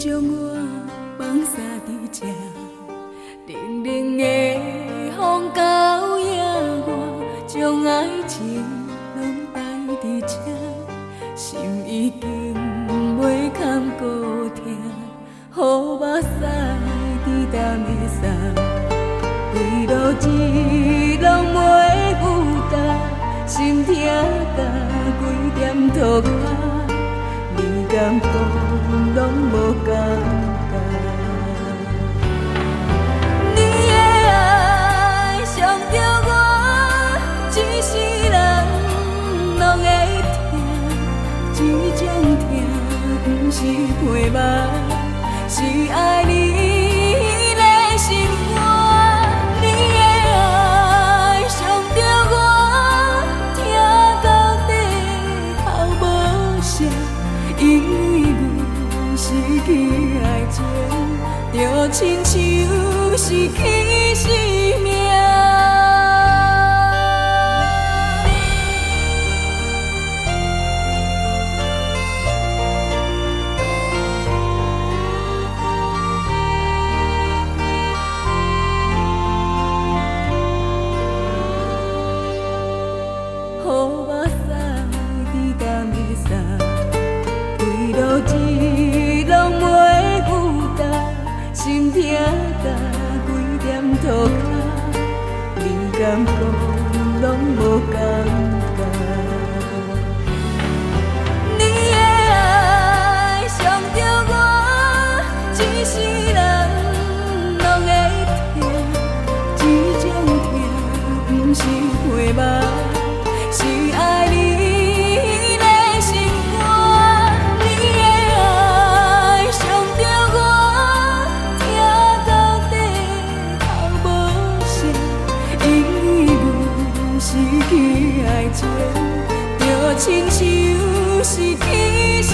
将我放撒伫这，冷冷的风交野，我将爱情拢带伫这，心已经袂堪搁听，予目屎滴答的洒，规路日拢袂负担，心痛甲规点涂骹。你敢讲拢无感觉？你的爱伤着我，一世人拢会疼。这种疼不是陪伴，是爱你的心肝。你的爱伤着我，疼到底头无声。因为阮失去爱情，就亲像失去生命。予目屎滴答的洒。路日拢袂负担，心痛甲规点涂骹，你敢讲拢无感觉？你的爱伤着我，一世人拢会疼。这种疼不是陪伴，是爱你。失去爱情，就亲像失去生